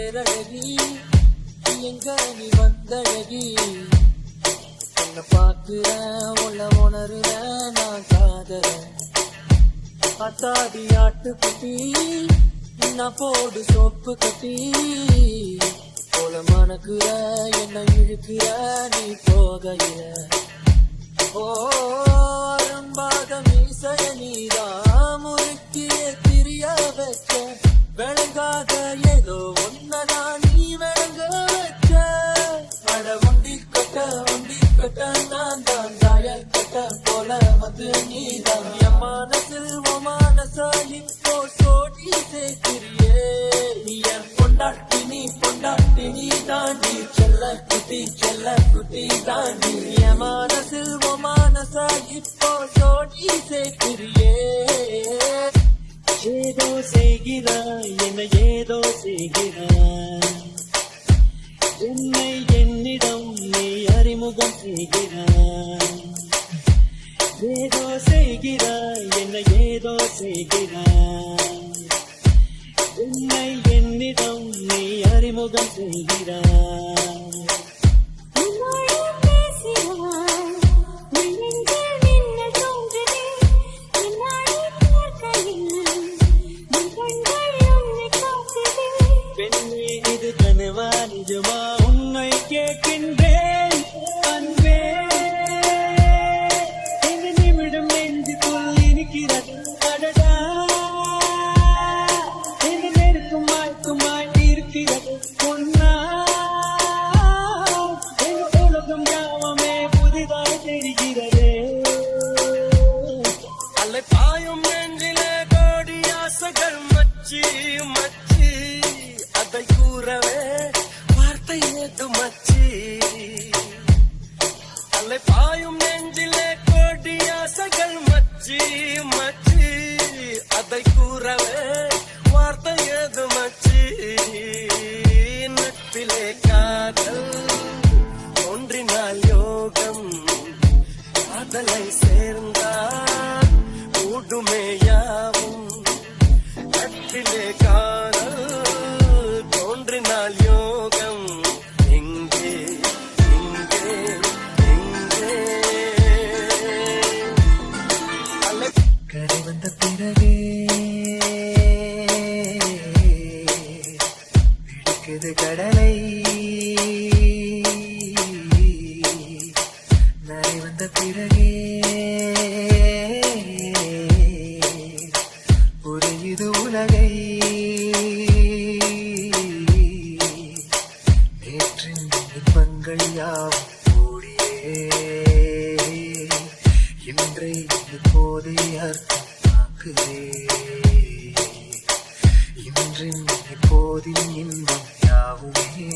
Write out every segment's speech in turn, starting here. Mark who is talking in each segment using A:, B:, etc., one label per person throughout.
A: பேரழகி எங்க நீ வந்தழகி உன்னை பார்க்கிறேன் உள்ள உணர்றேன் நான் காதறேன் அத்தாடி ஆட்டுக்குட்டி நான் போடு சோப்பு கட்டி போல மணக்குற என்ன இழுக்கிற நீ போகையில ஓரம்பாத மீசைய நீதான் முறுக்கிய திரிய வச்ச விளங்காத ஏதோ ஒன்னதான் நீ விளங்க வச்ச அட ஒண்டி கட்ட நான் தான் தாயல் கட்ட போல வந்து நீதான் என் மனசில் உன் மனசா இப்போ சோடி சேர்க்கிறியே என் பொண்டாட்டி நீ தாண்டி செல்ல குட்டி தாண்டி என் மனசில் உன் மனசா இப்போ சோடி சேர்க்கிறியே ஏதோ செய்கிறாய் என்ன ஏதோ செய்கிறாய் என்னை என்னிடம் நீ அறிமுகம் செய்கிறாய் ஏதோ செய்கிறாய் என்ன ஏதோ செய்கிறாய் என்னை என்னிடம் நீ அறிமுகம் செய்கிறாய் பெண்ணே இது கனவா நிஜமா உன்னை கேட்கின்றேன் அன்பே இந்த நிமிடம் நெஞ்சுக்குள் இருக்கிறது அடடா இந்த நெருக்குமாய் இருக்கிறது பொன்னா இந்த உலகம் யாவமே புதிதாய் தெரிகிறதே அல்ல பாயும் நெஞ்சிலே கோடி ஆசைகள் மச்சி அதை கூறவே வார்த்தை ஏது மச்சி அல்லை பாயும் நெஞ்சிலே கோடி ஆசைகள் மச்சி அதை கூறவே வார்த்தை ஏது மச்சி நட்பிலே காதல் ஒன்றினால் யோகம் காதலை சேர்ந்தால் கூடுமே யாவும் நட்பிலே காதல் தோன்றினால் யோகம் எங்கே கரை வந்த பிறகே பிடிக்குது கடலை நரை வந்த பிறகே புரியுது உலகை இன்பங்கள் யாவும் கூடியே இன்றை இப்போதே அர்த்தமாக்குதே இன்றின் இப்போதின் இன்பம் யாவுமே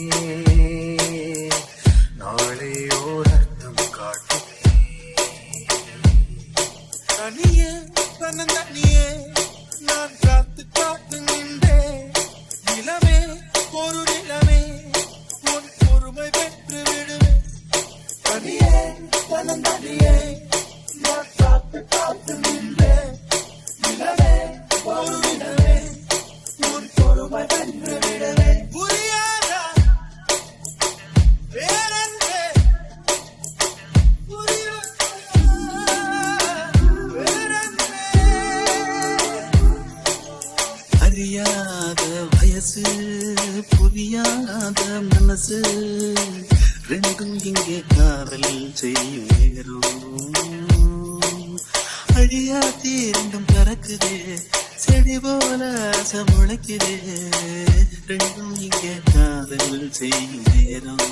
A: நாளே ஓர் அர்த்தம் காட்டுமே தனியே தன்னந்தனியே நான் காத்து நின்றேன் நிலமே ஒரு நிலமே உன் பொறுமை பெற்று விடுவேன் தனியே தன்னந்தனியே நான் காத்து நின்றேன் நிலமே ஒரு நிலமே உன் பொறுமை பெற்று விடுவேன் புரியாதா வேறென்றே அறியாத வயசு புரியாத மனசு ரெண்டும் இங்கே காதல் செய்யும் நேரம் அழியா தீர்ந்தும் பறக்குதே செடி போல முளைக்குதே ரெண்டும் இங்கே காதல் செய்யும் நேரம்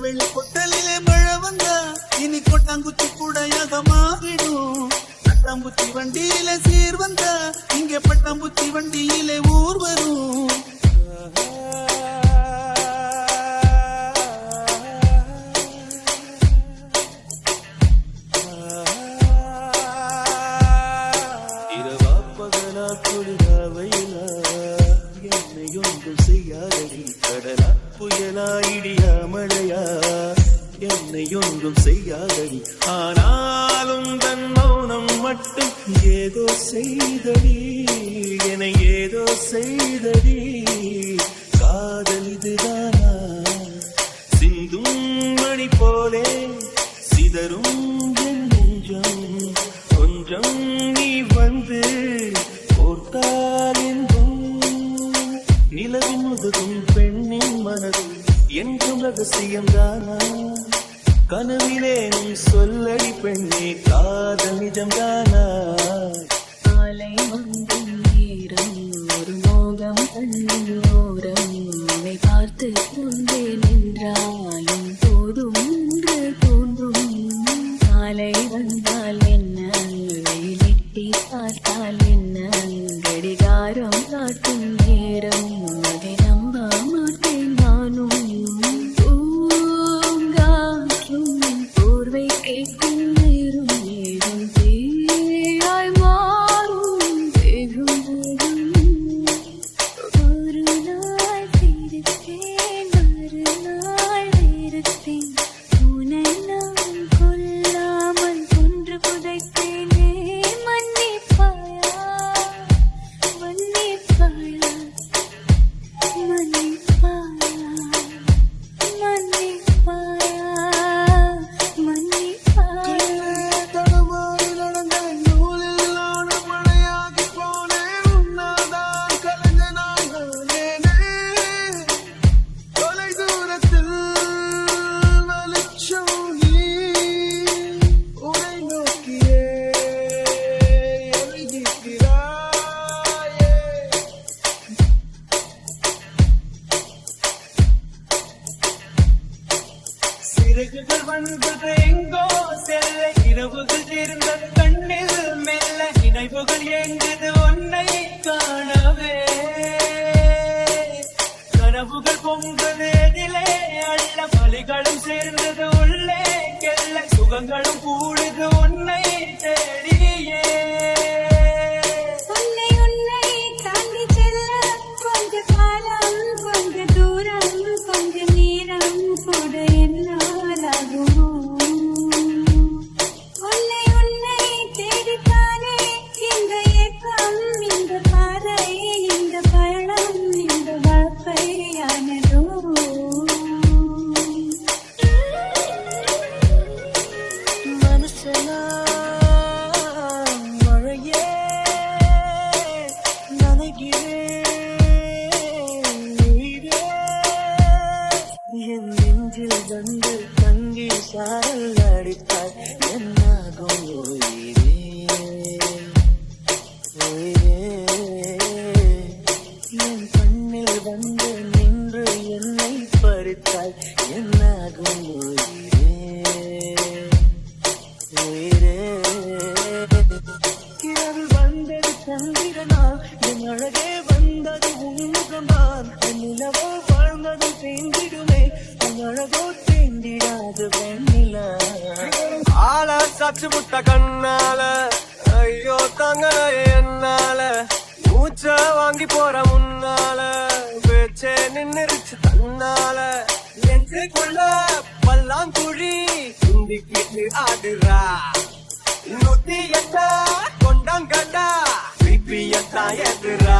A: வெள்ளி கொட்டலிலே மழை வந்தா இனி கொட்டாங்குச்சி கூடையாக மாறிடும் பட்டாம்பூச்சி வண்டியில சீர் வந்தா இங்கே பட்டாம்பூச்சி வண்டியிலே ஊர் வரும் இரவா பகலா குளிரா வெயிலா என்னை ஒன்றும் செய்யாதடி கடலா புயலா இடியா மழையா என்னை ஒன்றும் செய்யாதடி ஆனாலும் தன் மௌனம் மட்டும் ஏதோ செய்தடி என ஏதோ செய்தடி ரகசியம்தானா கனவிலே நீ சொல்லடி பெண்ணே காதல் நிஜம்தானா
B: காலை வந்து நேரம் ஒரு மோகம் கண்ணோரம் உன்னை பார்த்து கொண்டே நின்றாலும் போதும் என்று தோன்றும் காலை வந்தால் என்ன வெயிலிட்டி பார்த்தால் என்ன கடிகாரம் காட்டும் நேரம் அதை நம்ப மாட்டேன் நானும் பூங்காற்றும் போர்வை கேட்கும் நேரும் நேரும் தீயாய் மாறும் வேகும் ஒரு நாள் தீர்த்தேன் மறுநாள் வெறுத்தேன் உன்னை நான் கொல்லாமல் கொன்று புதைத்தேனே மன்னிப்பாயா மன்னிப்பாயா மன்னிப்பாயா மன்னிப்பாயா மன்னிப்பாயா
A: தடமாறி நடந்த நூலில் நானும் மழையாகி போனேன் உன்னாதான் கலைஞ நானேனே தொலை தூரத்தில் வெளிச்சம் நீ உன்னை நோக்கியே எழுதிக்கிறாயே சிறகுகள் வந்தது எங்கோ செல்ல இரவுகள் தீர்ந்தது கண்ணில் மெல்ல நினைவுகள் எங்கது உன்னை காணவே கனவுகள் பொங்குது எதிலே அள்ள பலிகளும் சேர்ந்தது உள்ளே கெல்ல சுகங்களும் கூடுது உன்னை தேடியே
B: உன்னை உன்னை தாண்டி செல்ல கொஞ்ச காலம் கொஞ்ச தூரம் கொஞ்ச நேரம் கூட என்னாலாகுமோ உன்னை உன்னை தேடித்தானே இந்த ஏக்கம் இந்த பாதை இந்த பயணம் இந்த வாழ்க்கையானதோ
A: மனுஷனா மழையே நனைகிறேன் உயிரே என் நெஞ்சில் வந்து தங்கி சாரல் அடித்தாய் என்னாகும் உயிரே உயிரே என் கண்ணில் வந்து நின்று என்னை பறித்தாய் என்னாகும் உயிரே உயிரே இரவில் வந்தது சந்திரனால் என் அழகே வந்தது உன்முகம்தான் என் நிலவோ வாழ்ந்தது தேந்திடுமே உன் அழகோ தேந்திடாது வெண்ணிலா ஆள சாட்சி முட்ட கண்ணால ஐயோ தங்கல என்னால மூச்ச வாங்கி போற முன்னால பேச்சே நின்னுருச்சு தன்னால நெஞ்சுக்குள்ள பல்லாங்குழி சிந்திக்கிட்டு ஆடுறா நொத்தியட்டா கொண்டாங்கட்டா பிபியட்டா எதுரா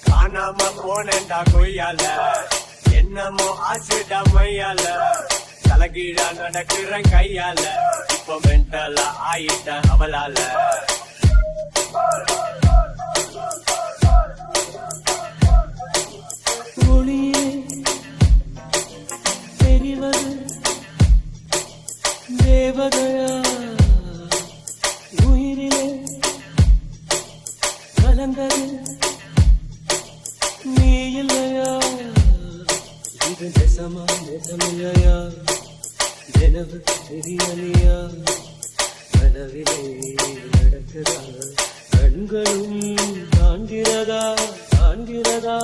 A: காணாம போனேன்டா கொய்யால என்னமோ ஆச்சுடா மையால தலகீழா நடக்கிறேன் கையால இப்போ மென்டலா ஆயிட்டேன் அவளால ஒளியே தெரிவது தேவதையா உயிரிலே கலந்தது நீ இல்லையா இது நெசமா நெசமில்லையா எனவு தெரியலையா கனவிலே நடக்குதா கண்களும் காண்கிறதா காண்கிறதா